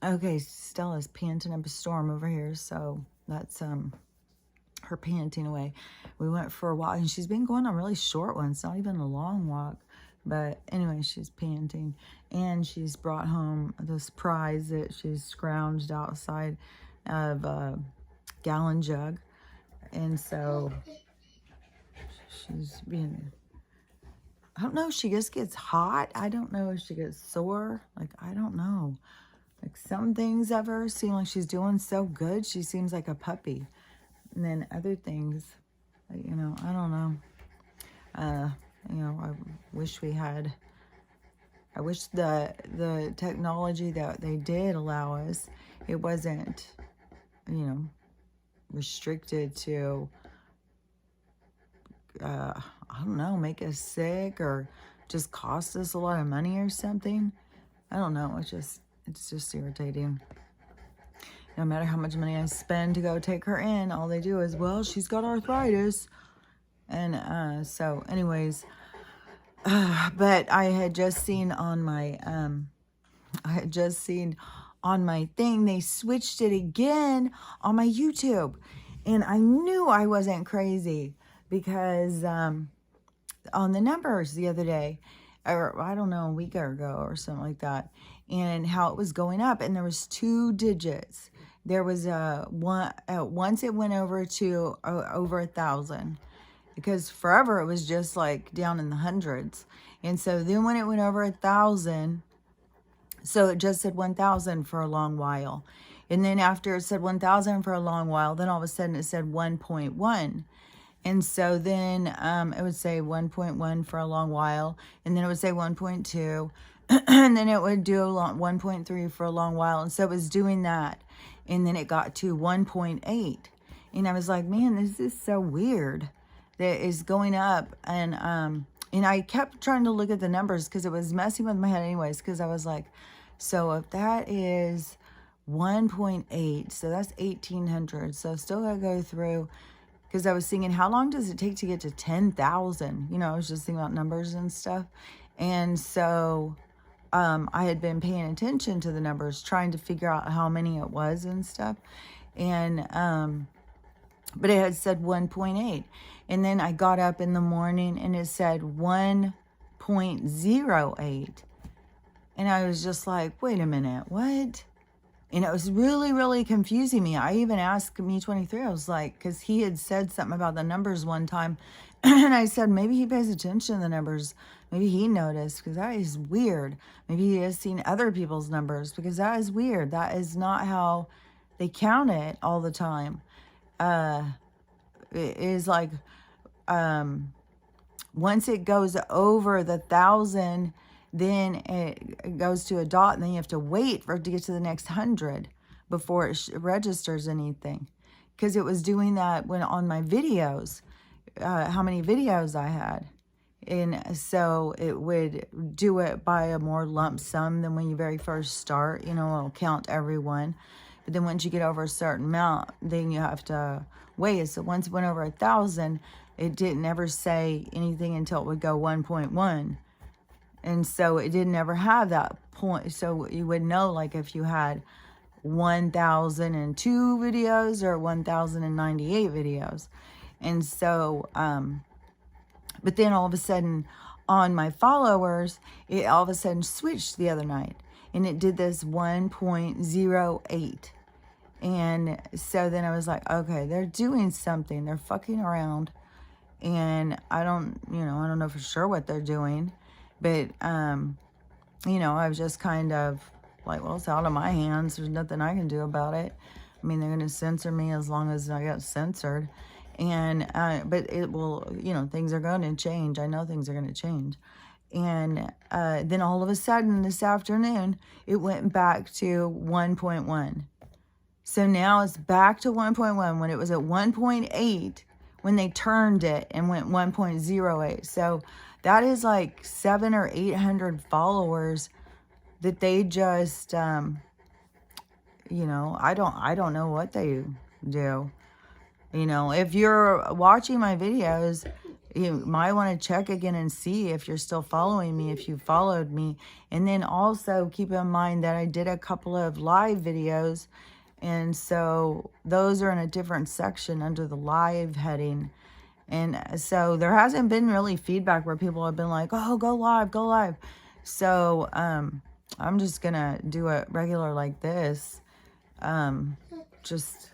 Okay, Stella's panting up a storm over here, so that's her panting away. We went for a walk, and she's been going on really short ones, not even a long walk. But anyway, she's panting, and she's brought home this prize that she's scrounged outside of a gallon jug. And so she's being, I don't know if she just gets hot. I don't know if she gets sore. Like, I don't know. Like, some things of her seem like she's doing so good. She seems like a puppy. And then other things, you know, I don't know. You know, I wish the technology that they did allow us, it wasn't, you know, restricted to, I don't know, make us sick or just cost us a lot of money or something. I don't know. It's just irritating. No matter how much money I spend to go take her in, all they do is, well, she's got arthritis. And so anyways, but I had just seen on my thing, they switched it again on my YouTube. And I knew I wasn't crazy because on the numbers the other day, or I don't know, a week ago or something like that, and how it was going up, and there was 2 digits. There was once it went over to over 1,000, because forever it was just like down in the hundreds. And so then when it went over 1,000, so it just said 1,000 for a long while. And then after it said 1,000 for a long while, then all of a sudden it said 1.1. And so then it would say 1.1 for a long while, and then it would say 1.2, and then it would do 1.3 for a long while. And so it was doing that. And then it got to 1.8. And I was like, man, this is so weird that it's going up. And I kept trying to look at the numbers because it was messing with my head anyways, because I was like, so if that is 1.8, so that's 1,800. So still got to go through, because I was thinking, how long does it take to get to 10,000? You know, I was just thinking about numbers and stuff. And so I had been paying attention to the numbers, trying to figure out how many it was and stuff. And but it had said 1.8. And then I got up in the morning and it said 1.08. And I was just like, wait a minute, what? And it was really, really confusing me. I even asked Me23, I was like, because he had said something about the numbers one time. And I said, maybe he pays attention to the numbers. Maybe he noticed, because that is weird. Maybe he has seen other people's numbers, because that is weird. That is not how they count it all the time. It is like, once it goes over the 1,000, then it goes to a dot, and then you have to wait for it to get to the next 100 before it registers anything. Because it was doing that when on my videos, how many videos I had. And so it would do it by a more lump sum than when you very first start. You know, it'll count everyone. But then once you get over a certain amount, then you have to wait. So once it went over 1,000, it didn't ever say anything until it would go 1.1. And so it didn't ever have that point. So you would know, like, if you had 1,002 videos or 1,098 videos. And so, but then all of a sudden on my followers, it all of a sudden switched the other night. And it did this 1.08. And so then I was like, okay, they're doing something. They're fucking around. And I don't know for sure what they're doing. But, you know, I was just kind of like, well, it's out of my hands. There's nothing I can do about it. I mean, they're going to censor me as long as I get censored. And, but it will, you know, things are going to change. I know things are going to change. And then all of a sudden this afternoon, it went back to 1.1. So now it's back to 1.1 when it was at 1.8 when they turned it and went 1.08. So that is like 700 or 800 followers that they just, you know, I don't know what they do. You know, if you're watching my videos, You might want to check again and see if you're still following me, if you followed me. And then also keep in mind that I did a couple of live videos. And so those are in a different section under the live heading. And so there hasn't been really feedback where people have been like, oh, go live, go live. So I'm just going to do it regular like this. Just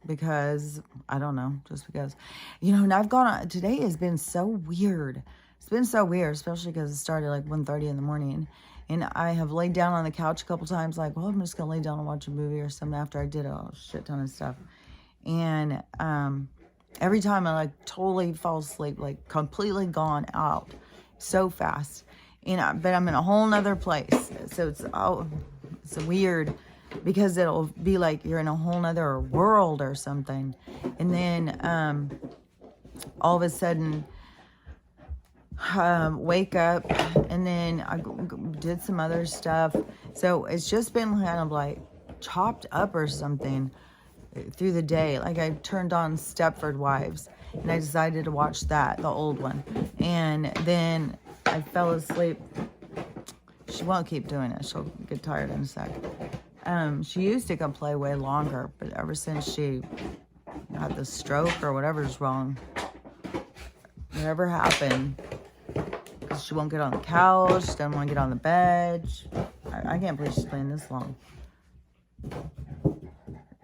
because, I don't know, just because. You know, and I've gone on, today has been so weird. It's been so weird, especially because it started like 1:30 in the morning. And I have laid down on the couch a couple times like, well, I'm just going to lay down and watch a movie or something after I did a shit ton of stuff. And every time I like totally fall asleep, like completely gone out so fast. And but I'm in a whole nother place. So it's weird because it'll be like you're in a whole nother world or something. And then all of a sudden wake up, and then I did some other stuff. So it's just been kind of like chopped up or something through the day. Like I turned on Stepford Wives and I decided to watch that, the old one, and then I fell asleep. She won't keep doing it. She'll get tired in a sec. She used to come play way longer, but ever since she had the stroke or whatever's wrong, whatever happened, she won't get on the couch, doesn't want to get on the bed. I can't believe she's playing this long.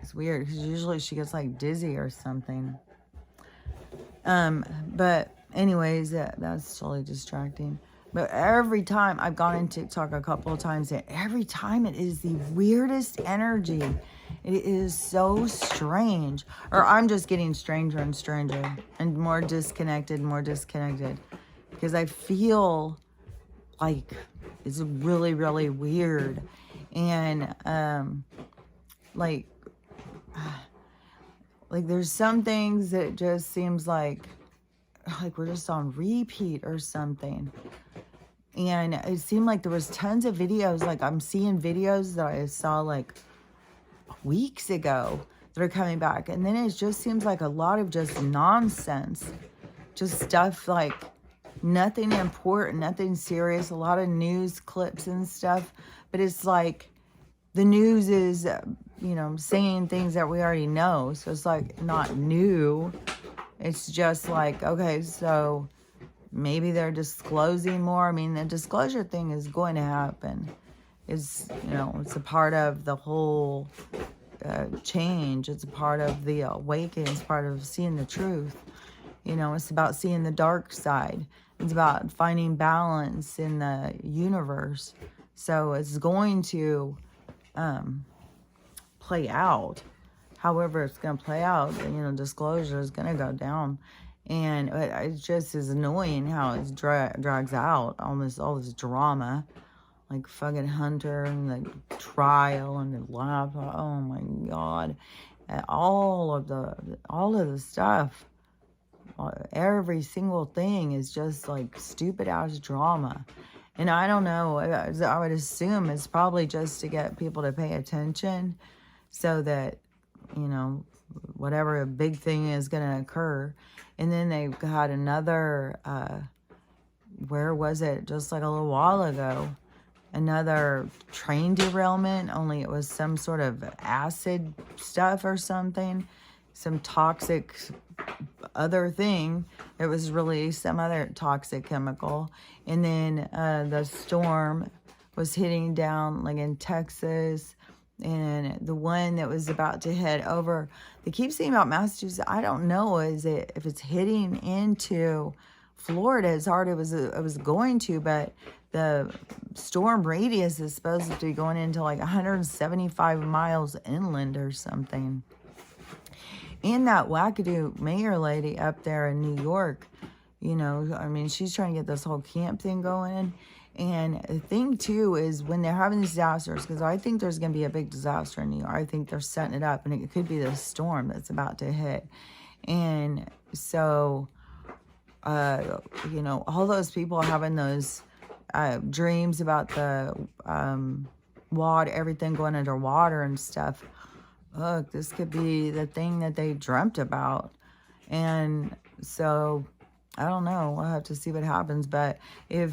It's weird because usually she gets like dizzy or something. But anyways, that's totally distracting. But every time I've gone in TikTok a couple of times, and every time it is the weirdest energy. It is so strange. Or I'm just getting stranger and stranger and more disconnected, because I feel like it's really, really weird. And like there's some things that just seems like we're just on repeat or something. And it seemed like there was tons of videos, like I'm seeing videos that I saw like weeks ago that are coming back. And then it just seems like a lot of just nonsense, just stuff like nothing important, nothing serious, a lot of news clips and stuff. But it's like the news is, saying things that we already know. So it's like not new. It's just like, okay, so maybe they're disclosing more. I mean, the disclosure thing is going to happen. It's a part of the whole change. It's a part of the awakening. It's part of seeing the truth. It's about seeing the dark side. It's about finding balance in the universe. So it's going to play out. However it's going to play out, disclosure is going to go down. And it just is annoying how it drags out all this drama, like fucking Hunter and the trial and the laptop. Oh my God, and all of the stuff, every single thing is just like stupid ass drama. And I don't know. I would assume it's probably just to get people to pay attention, so that whatever a big thing is going to occur. And then they've got another, where was it? Just like a little while ago, another train derailment, only it was some sort of acid stuff or something, some toxic other thing. It was released, some other toxic chemical. And then the storm was hitting down like in Texas. And the one that was about to head over, they keep saying about Massachusetts. I don't know if it's hitting into Florida as hard as it was going to, but the storm radius is supposed to be going into like 175 miles inland or something. And that wackadoo mayor lady up there in New York, she's trying to get this whole camp thing going. And the thing, too, is when they're having these disasters, because I think there's going to be a big disaster in New York. I think they're setting it up, and it could be the storm that's about to hit. And so, all those people having those dreams about the water, everything going underwater and stuff. Look, this could be the thing that they dreamt about. And so I don't know. We'll have to see what happens. But if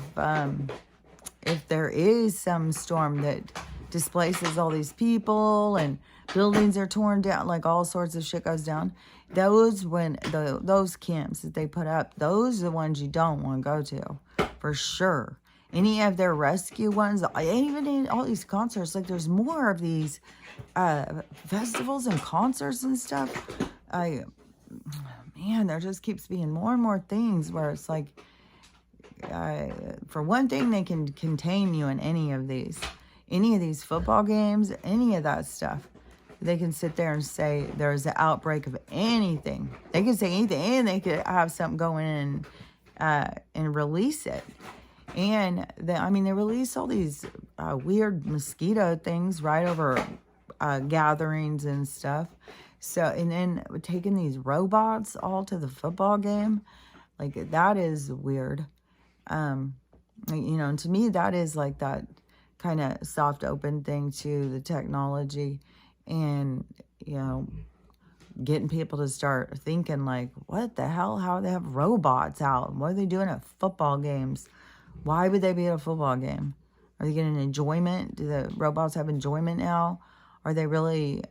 there is some storm that displaces all these people and buildings are torn down, like all sorts of shit goes down, those camps that they put up, those are the ones you don't want to go to, for sure. Any of their rescue ones, even in all these concerts, like there's more of these festivals and concerts and stuff. Man, there just keeps being more and more things where it's like, for one thing, they can contain you in any of these football games, any of that stuff. They can sit there and say there's an outbreak of anything. They can say anything, and they could have something going in and release it. And they release all these weird mosquito things right over gatherings and stuff. So, and then taking these robots all to the football game, like that is weird. And to me, that is like that kind of soft open thing to the technology, and getting people to start thinking like, what the hell? How do they have robots out? What are they doing at football games? Why would they be at a football game? Are they getting enjoyment? Do the robots have enjoyment now? Are they really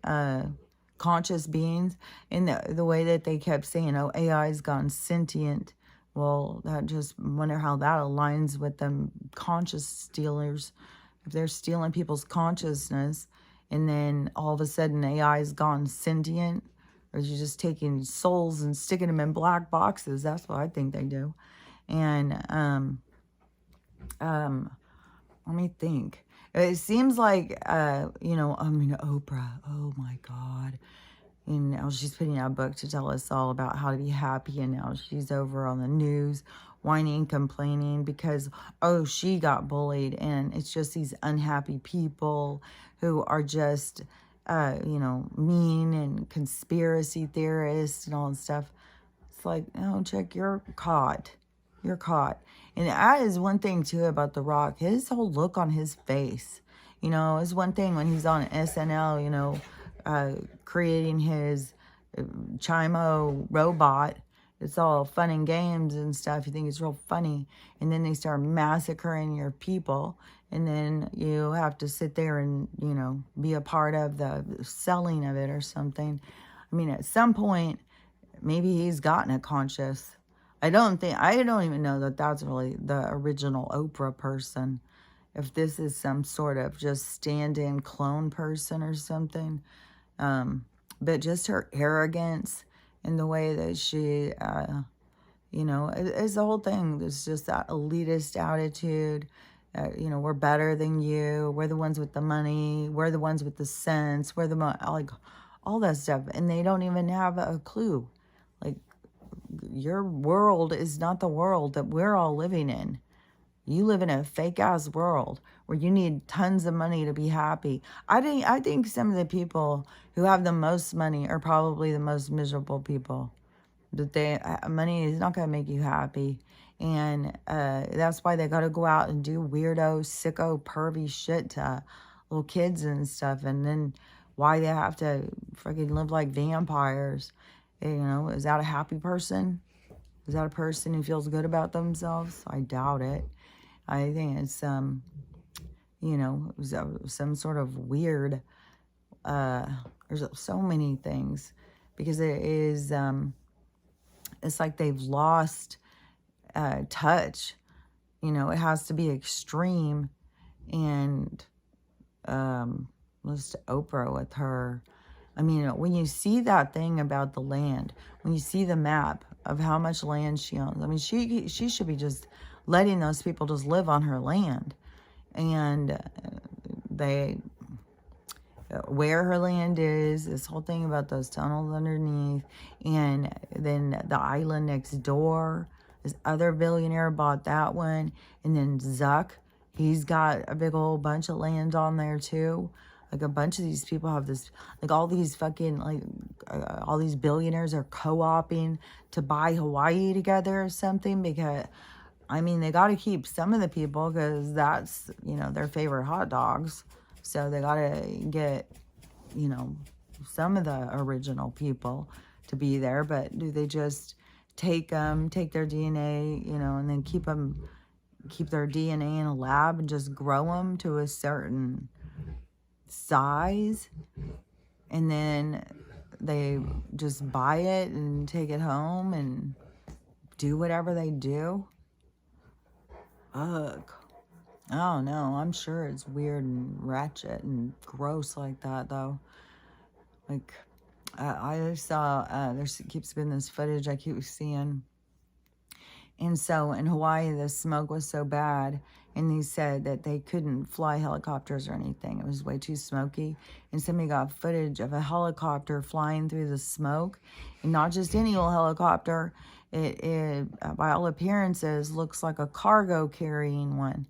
conscious beings? In the way that they kept saying, oh, AI's gone sentient. Well, that just wonder how that aligns with them conscious stealers. If they're stealing people's consciousness, and then all of a sudden AI's gone sentient, or is you just taking souls and sticking them in black boxes? That's what I think they do. And let me think. It seems like Oprah. Oh my God. And now she's putting out a book to tell us all about how to be happy. And now she's over on the news whining, complaining because, she got bullied. And it's just these unhappy people who are just, mean and conspiracy theorists and all that stuff. It's like, oh, chick, you're caught. You're caught. And that is one thing, too, about The Rock. His whole look on his face. It's one thing when he's on SNL, creating his Chimo robot. It's all fun and games and stuff. You think it's real funny. And then they start massacring your people. And then you have to sit there and, be a part of the selling of it or something. I mean, at some point, maybe he's gotten a conscious. I don't even know that that's really the original Oprah person. If this is some sort of just stand-in clone person or something. But just her arrogance and the way that she, it's the whole thing. It's just that elitist attitude. We're better than you. We're the ones with the money. We're the ones with the sense. We're like all that stuff. And they don't even have a clue. Like, your world is not the world that we're all living in. You live in a fake-ass world where you need tons of money to be happy. I think some of the people who have the most money are probably the most miserable people. That money is not going to make you happy. And that's why they got to go out and do weirdo, sicko, pervy shit to little kids and stuff. And then why they have to freaking live like vampires. Is that a happy person? Is that a person who feels good about themselves? I doubt it. I think it's, some sort of weird, there's so many things. Because it is, it's like they've lost touch. It has to be extreme. And let's Oprah with her. I mean, when you see that thing about the land, when you see the map of how much land she owns, I mean, she should be just letting those people just live on her land. And where her land is, this whole thing about those tunnels underneath, and then the island next door, this other billionaire bought that one, and then Zuck, he's got a big old bunch of land on there too. Like, a bunch of these people have this, like, all these fucking, like, all these billionaires are co-oping to buy Hawaii together or something, because, I mean, they got to keep some of the people because that's, their favorite hot dogs. So they got to get, some of the original people to be there. But do they just take their DNA, and then keep their DNA in a lab and just grow them to a certain size, and then they just buy it and take it home and do whatever they do. Ugh. Oh no, I'm sure it's weird and ratchet and gross like that though. Like, I saw, there keeps been this footage I keep seeing. And so in Hawaii, the smoke was so bad, and they said that they couldn't fly helicopters or anything. It was way too smoky. And somebody got footage of a helicopter flying through the smoke, and not just any old helicopter. It by all appearances, looks like a cargo carrying one.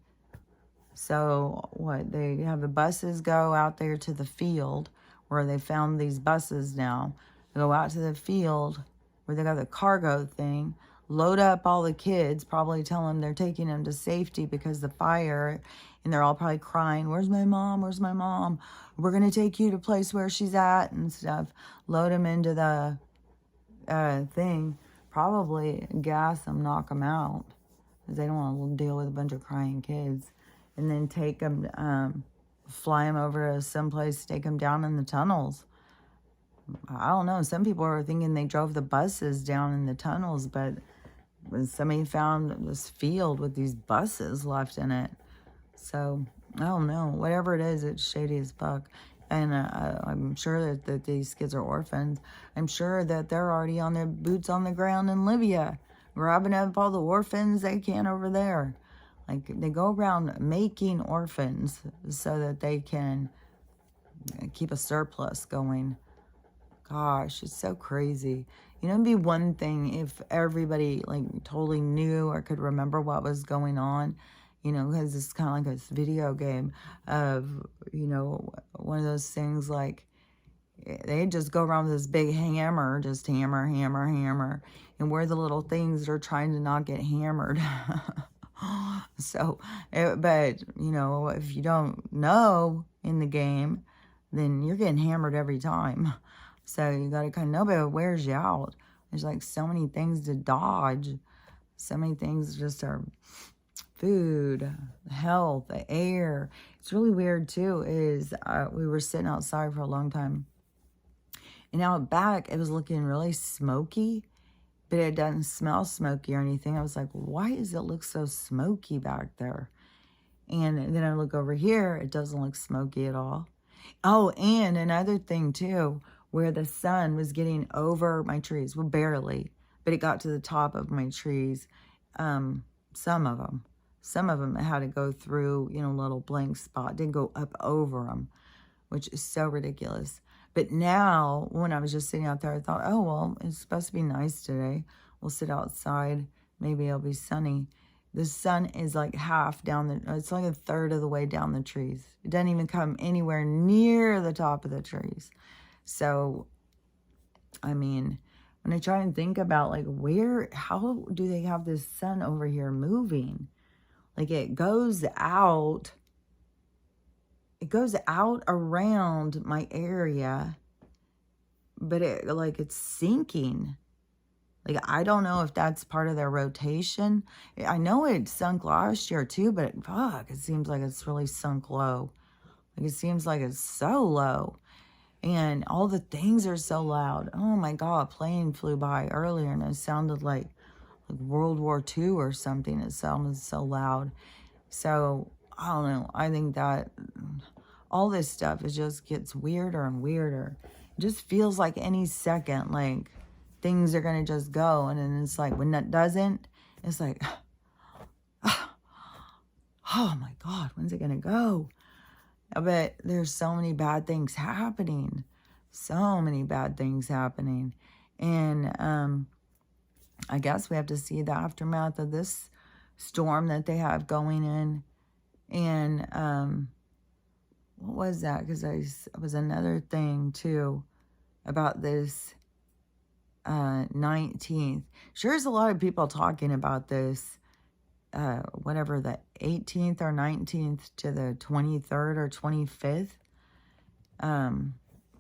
So what, they have the buses go out there to the field where they found these buses now. They go out to the field where they got the cargo thing, load up all the kids, probably tell them they're taking them to safety because the fire, and they're all probably crying, where's my mom, where's my mom? We're going to take you to a place where she's at and stuff. Load them into the thing, probably gas them, knock them out, because they don't want to deal with a bunch of crying kids. And then take them, fly them over to someplace, take them down in the tunnels. I don't know. Some people are thinking they drove the buses down in the tunnels, but when somebody found this field with these buses left in it. So, I don't know. Whatever it is, it's shady as fuck. And I'm sure that these kids are orphans. I'm sure that they're already on their boots on the ground in Libya, grabbing up all the orphans they can over there. Like, they go around making orphans so that they can keep a surplus going. Gosh, it's so crazy. It'd be one thing if everybody, like, totally knew or could remember what was going on, because it's kind of like a video game of, one of those things like, they just go around with this big hammer, just hammer, hammer, hammer, and we're the little things that are trying to not get hammered. So, but, if you don't know in the game, then you're getting hammered every time. So you got to kind of know, but it wears you out. There's like so many things to dodge. So many things just are food, health, the air. It's really weird too, is we were sitting outside for a long time. And out back, it was looking really smoky, but it doesn't smell smoky or anything. I was like, why does it look so smoky back there? And then I look over here, it doesn't look smoky at all. Oh, and another thing too, where the sun was getting over my trees. Well, barely, but it got to the top of my trees. Some of them had to go through, a little blank spot. Didn't go up over them, which is so ridiculous. But now, when I was just sitting out there, I thought, oh, well, it's supposed to be nice today. We'll sit outside. Maybe it'll be sunny. The sun is like half down it's like a third of the way down the trees. It doesn't even come anywhere near the top of the trees. So, I mean, when I try and think about, like, how do they have this sun over here moving? Like, it goes out around my area, but it's sinking. Like, I don't know if that's part of their rotation. I know it sunk last year too, but fuck, it seems like it's really sunk low. Like, it seems like it's so low. And all the things are so loud. Oh my God, a plane flew by earlier and it sounded like World War II or something. It sounded so loud. So, I don't know. I think that all this stuff, it just gets weirder and weirder. It just feels like any second, like, things are going to just go. And then it's like, when that doesn't, it's like, oh my God, when's it going to go? But there's so many bad things happening. So many bad things happening. And I guess we have to see the aftermath of this storm that they have going in. And what was that? Because it was another thing, too, about this 19th. Sure, there's a lot of people talking about this, whatever, the 18th or 19th to the 23rd or 25th. I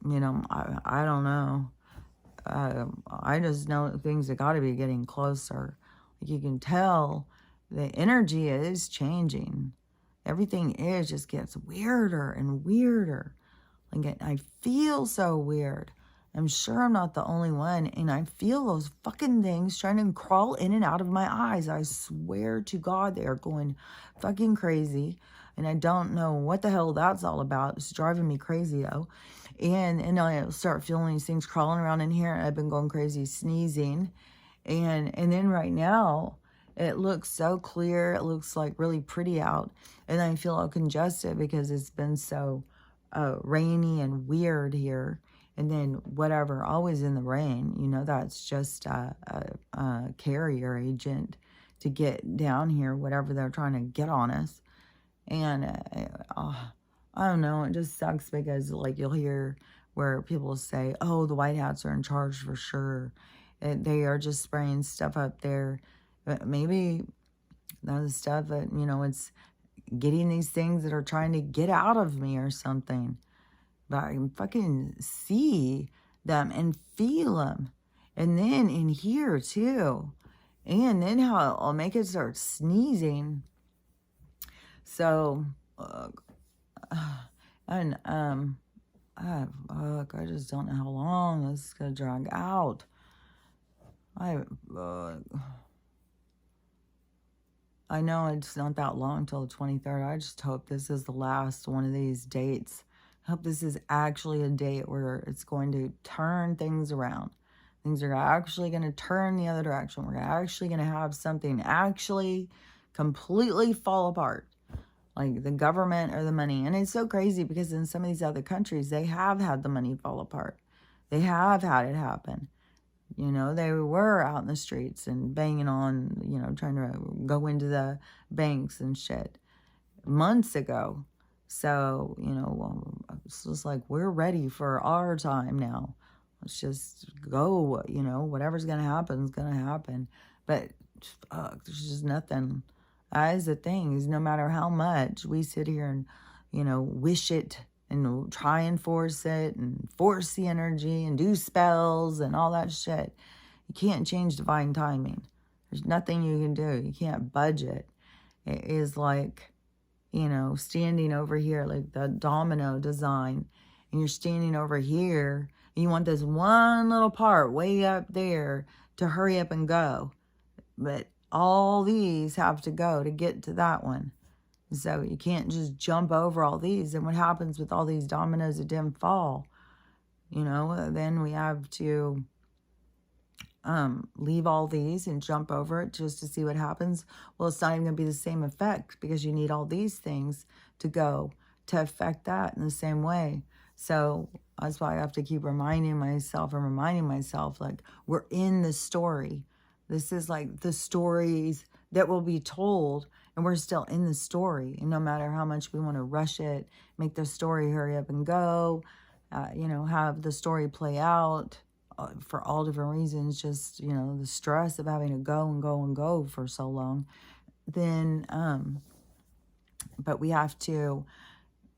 don't know. I just know things have got to be getting closer. Like you can tell the energy is changing. Everything is just gets weirder and weirder. Like I feel so weird. I'm sure I'm not the only one. And I feel those fucking things trying to crawl in and out of my eyes. I swear to God, they are going fucking crazy. And I don't know what the hell that's all about. It's driving me crazy though. And I start feeling these things crawling around in here. I've been going crazy sneezing. And then right now, it looks so clear. It looks like really pretty out. And I feel all congested because it's been so rainy and weird here. And then whatever, always in the rain, you know, that's just a carrier agent to get down here, whatever they're trying to get on us. And I don't know, it just sucks because like you'll hear where people say, oh, the White Hats are in charge for sure. They are just spraying stuff up there. Maybe that's stuff that, you know, it's getting these things that are trying to get out of me or something. But I can fucking see them and feel them. And then in here too. And then how I'll make it start sneezing. So, and, I just don't know how long this is going to drag out. I know it's not that long till the 23rd. I just hope this is the last one of these dates. I hope this is actually a date where it's going to turn things around. Things are actually going to turn the other direction. We're actually going to have something actually completely fall apart. Like the government or the money. And it's so crazy because in some of these other countries, they have had the money fall apart. They have had it happen. You know, they were out in the streets and banging on, you know, trying to go into the banks and shit months ago. So, you know, it's just like, we're ready for our time now. Let's just go, you know, whatever's going to happen is going to happen. But there's just nothing. That is the thing, is no matter how much we sit here and, you know, wish it and try and force it and force the energy and do spells and all that shit, you can't change divine timing. There's nothing you can do. You can't budge it. It is like, you know, standing over here, like the domino design, and you're standing over here, and you want this one little part way up there to hurry up and go. But all these have to go to get to that one. So you can't just jump over all these. And what happens with all these dominoes that didn't fall? You know, then we have to leave all these and jump over it just to see what happens. Well, it's not even going to be the same effect because you need all these things to go to affect that in the same way. So that's why I have to keep reminding myself, like, we're in the story. This is like the stories that will be told, and we're still in the story. And no matter how much we want to rush it, make the story hurry up and go, you know, have the story play out for all different reasons, just, you know, the stress of having to go and go and go for so long, then, but we have to,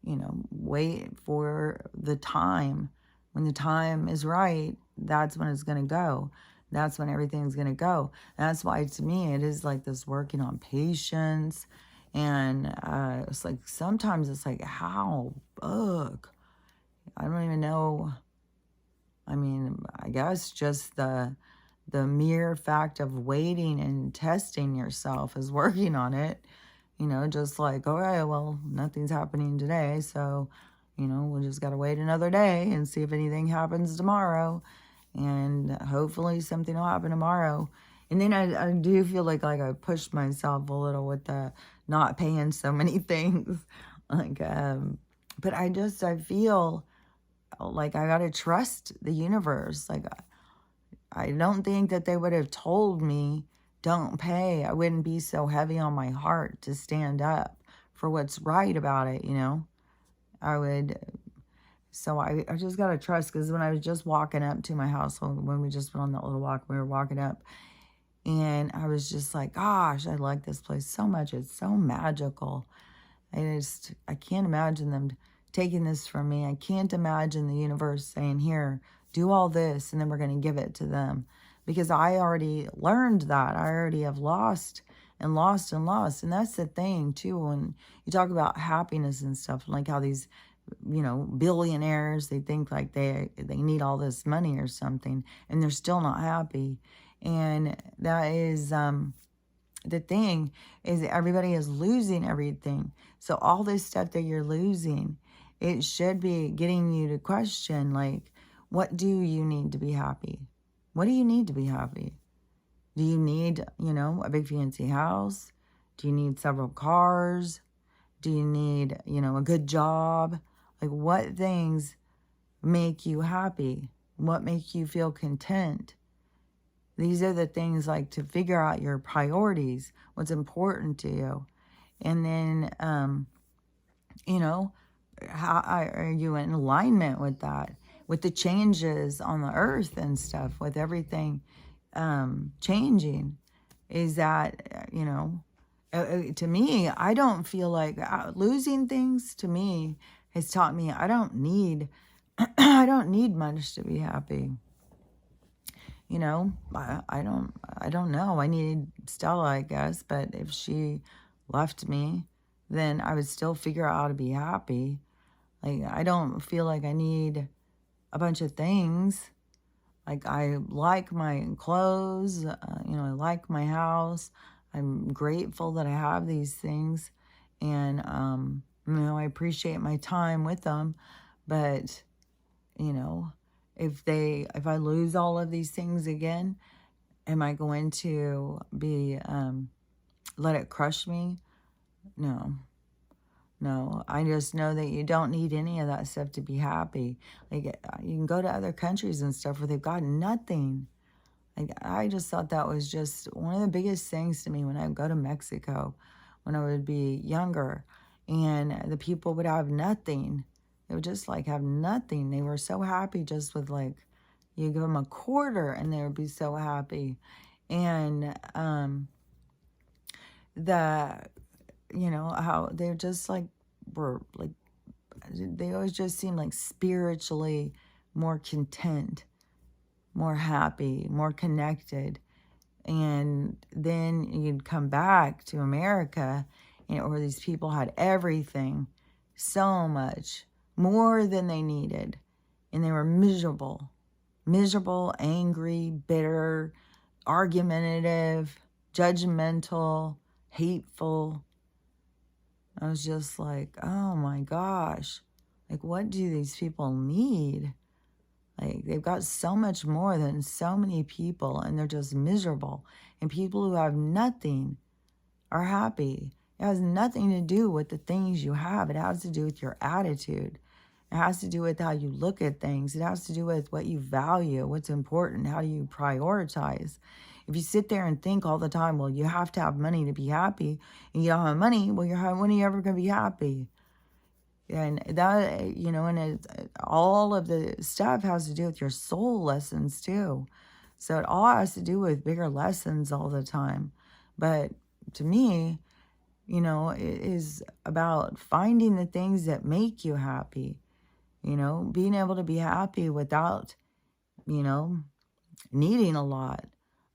you know, wait for the time. When the time is right, that's when it's going to go. That's when everything's going to go. That's why, to me, it is like this working on patience. And it's like, sometimes it's like, how? Ugh. I don't even know. I mean, I guess just the mere fact of waiting and testing yourself is working on it. You know, just like, okay, well, nothing's happening today. So, you know, we just got to wait another day and see if anything happens tomorrow. And hopefully something will happen tomorrow. And then I do feel like I pushed myself a little with the not paying so many things. Like, but I feel like I got to trust the universe. Like, I don't think that they would have told me, don't pay. I wouldn't be so heavy on my heart to stand up for what's right about it, you know. I would... So I just got to trust, because when I was just walking up to my house, when we just went on that little walk, we were walking up, and I was just like, gosh, I like this place so much. It's so magical. I can't imagine them taking this from me. I can't imagine the universe saying, here, do all this, and then we're going to give it to them. Because I already learned that. I already have lost and lost and lost. And that's the thing, too, when you talk about happiness and stuff, like how these, billionaires, they think like they need all this money or something, and they're still not happy. And that is the thing, is everybody is losing everything. So all this stuff that you're losing, it should be getting you to question, like, what do you need to be happy? What do you need to be happy? Do you need, a big fancy house? Do you need several cars? Do you need, a good job? Like, what things make you happy? What makes you feel content? These are the things, like, to figure out your priorities, what's important to you. And then, how are you in alignment with that? With the changes on the earth and stuff, with everything changing, is that, to me, I don't feel like losing things, to me, has taught me I don't need I don't need much to be happy. I don't know. I need Stella, I guess, but if she left me, then I would still figure out how to be happy. Like, I don't feel like I need a bunch of things. Like, I like my clothes, I like my house. I'm grateful that I have these things, and, I appreciate my time with them. But, if I lose all of these things again, am I going to be, let it crush me? No. No, I just know that you don't need any of that stuff to be happy. Like, you can go to other countries and stuff where they've got nothing. Like, I just thought that was just one of the biggest things to me when I would go to Mexico, when I would be younger, and the people would have nothing. They would just, like, have nothing. They were so happy just with, like, you give them a quarter and they would be so happy. And how they're just, like, were, like, they always just seem like spiritually more content, more happy, more connected. And then you'd come back to America, where these people had everything, so much, more than they needed. And they were miserable, angry, bitter, argumentative, judgmental, hateful. I was just like, oh my gosh, like, what do these people need? Like, they've got so much more than so many people, and they're just miserable. And people who have nothing are happy. It has nothing to do with the things you have. It has to do with your attitude. It has to do with how you look at things. It has to do with what you value, what's important, how do you prioritize. If you sit there and think all the time, well, you have to have money to be happy, and you don't have money, well, when are you ever going to be happy? And that, all of the stuff has to do with your soul lessons too. So it all has to do with bigger lessons all the time. But to me, it is about finding the things that make you happy. Being able to be happy without, needing a lot.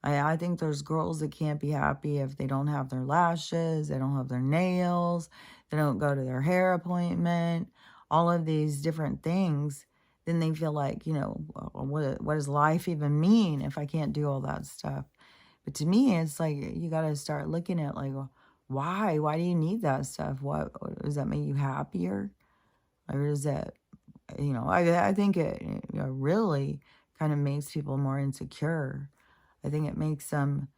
I think there's girls that can't be happy if they don't have their lashes, they don't have their nails, they don't go to their hair appointment, all of these different things. Then they feel like, what does life even mean if I can't do all that stuff? But to me, it's like, you got to start looking at, like, why? Why do you need that stuff? What does that make you happier? Or is that, I think it really kind of makes people more insecure. I think it makes them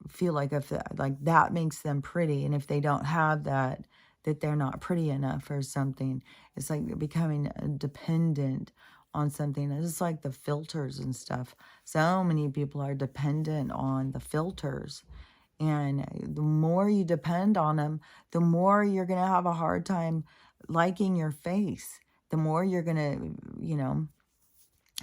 feel like that makes them pretty. And if they don't have that they're not pretty enough or something. It's like becoming dependent on something. It's just like the filters and stuff. So many people are dependent on the filters. And the more you depend on them, the more you're going to have a hard time liking your face. The more you're going to,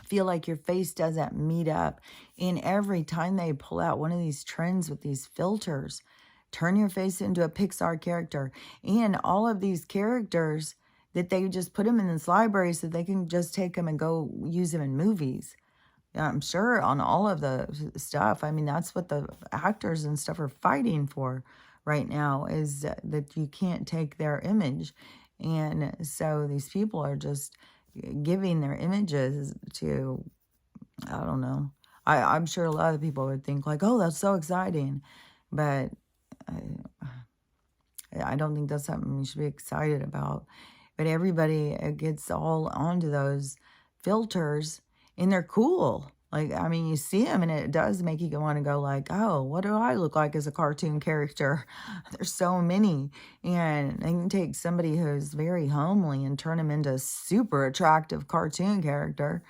feel like your face doesn't meet up. And every time they pull out one of these trends with these filters, turn your face into a Pixar character. And all of these characters, that they just put them in this library so they can just take them and go use them in movies. Yeah, I'm sure on all of the stuff. I mean, that's what the actors and stuff are fighting for right now, is that you can't take their image. And so these people are just giving their images to, I don't know. I'm sure a lot of people would think like, oh, that's so exciting. But I don't think that's something you should be excited about. But everybody gets all onto those filters, and they're cool. Like, I mean, you see them, and it does make you want to go like, oh, what do I look like as a cartoon character? There's so many. And they can take somebody who's very homely and turn them into a super attractive cartoon character.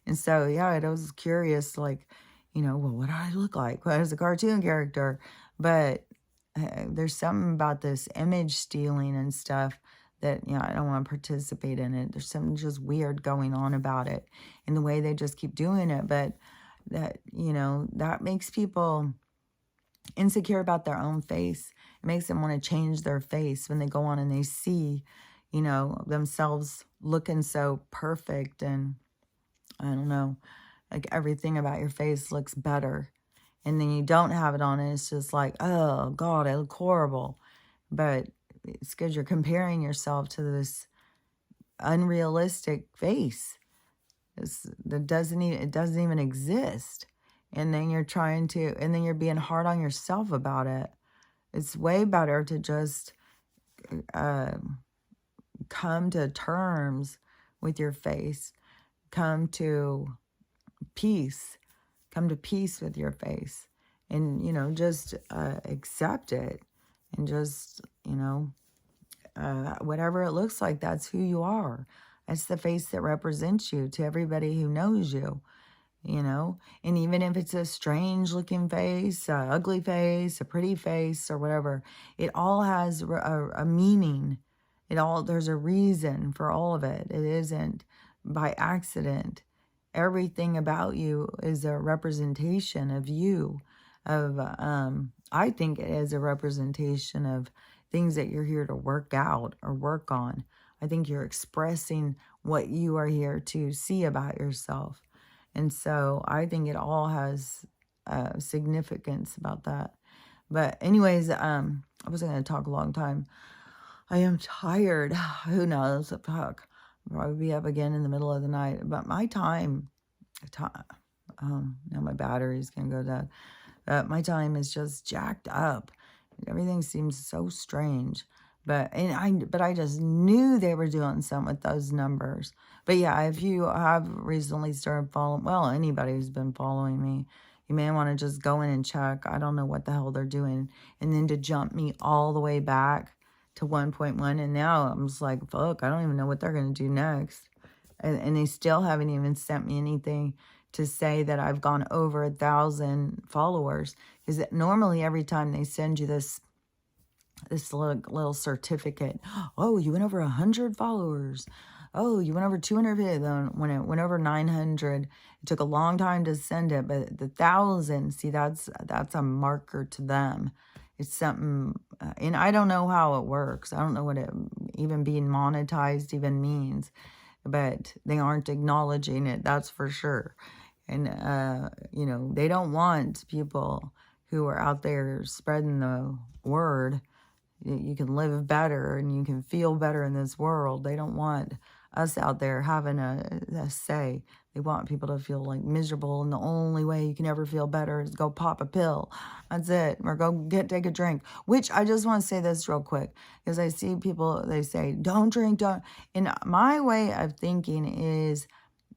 And so, yeah, I was curious, like, well, what do I look like as a cartoon character? But there's something about this image stealing and stuff that, I don't want to participate in it. There's something just weird going on about it and the way they just keep doing it. But that, that makes people insecure about their own face. It makes them want to change their face when they go on and they see, themselves looking so perfect. And I don't know, like everything about your face looks better. And then you don't have it on, and it's just like, oh, God, I look horrible. But it's because you're comparing yourself to this unrealistic face. It doesn't even exist. And then you're being hard on yourself about it. It's way better to just come to terms with your face. Come to peace with your face, and just accept it, and just whatever it looks like, that's who you are. That's the face that represents you to everybody who knows you. And even if it's a strange looking face, a ugly face, a pretty face, or whatever, it all has a meaning. There's a reason for all of it. It isn't by accident. Everything about you is a representation of you, I think it is a representation of things that you're here to work out or work on. I think you're expressing what you are here to see about yourself. And so I think it all has significance about that. But anyways, I wasn't going to talk a long time. I am tired. Who knows? Fuck. I'll probably be up again in the middle of the night. But my time, now my battery's going to go dead. My time is just jacked up. Everything seems so strange. But I just knew they were doing something with those numbers. But yeah, if you have recently started following, well, anybody who's been following me, you may want to just go in and check. I don't know what the hell they're doing. And then to jump me all the way back to 1.1. And now I'm just like, fuck, I don't even know what they're going to do next. And they still haven't even sent me anything to say that I've gone over 1,000 followers. Because normally every time they send you this little certificate, oh, you went over 100 followers. Oh, you went over 250. Then when it went over 900, it took a long time to send it. But the 1,000, see, that's a marker to them. It's something, and I don't know how it works. I don't know what it even being monetized even means. But they aren't acknowledging it, that's for sure. And, they don't want people who are out there spreading the word. You can live better and you can feel better in this world. They don't want us out there having a say. They want people to feel like miserable, and the only way you can ever feel better is go pop a pill. That's it. Or go take a drink. Which I just want to say this real quick, because I see people, they say, don't drink, don't. And my way of thinking is,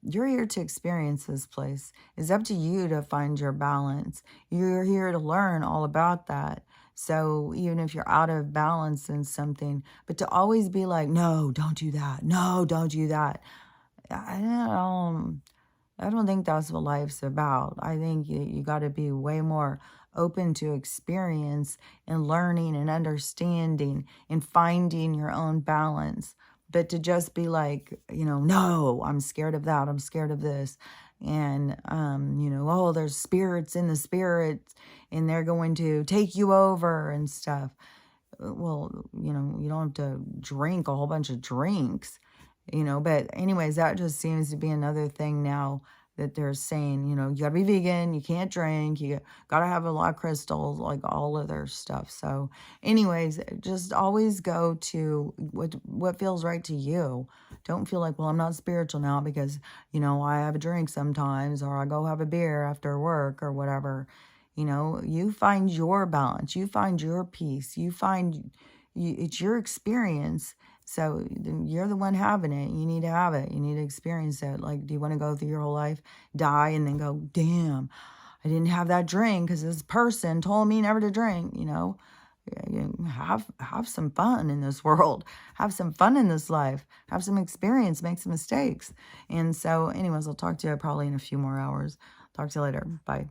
you're here to experience this place. It's up to you to find your balance. You're here to learn all about that. So even if you're out of balance in something, but to always be like, no, don't do that. No, don't do that. I don't think that's what life's about. I think you got to be way more open to experience and learning and understanding and finding your own balance. But to just be like, no, I'm scared of that. I'm scared of this. And, oh, there's spirits in the spirits and they're going to take you over and stuff. well, you know, you don't have to drink a whole bunch of drinks, you know, but anyways, that just seems to be another thing now that they're saying, you know, you gotta be vegan, you can't drink, you gotta have a lot of crystals, like all of their stuff. So anyways, just always go to what feels right to you. Don't feel like, well, I'm not spiritual now because, you know, I have a drink sometimes, or I go have a beer after work or whatever. You know, you find your balance, you find your peace, you find it's your experience. So you're the one having it. You need to have it. You need to experience it. Like, do you want to go through your whole life, die, and then go, damn, I didn't have that drink because this person told me never to drink, you know? Have some fun in this world. Have some fun in this life. Have some experience. Make some mistakes. And so anyways, I'll talk to you probably in a few more hours. Talk to you later. Bye.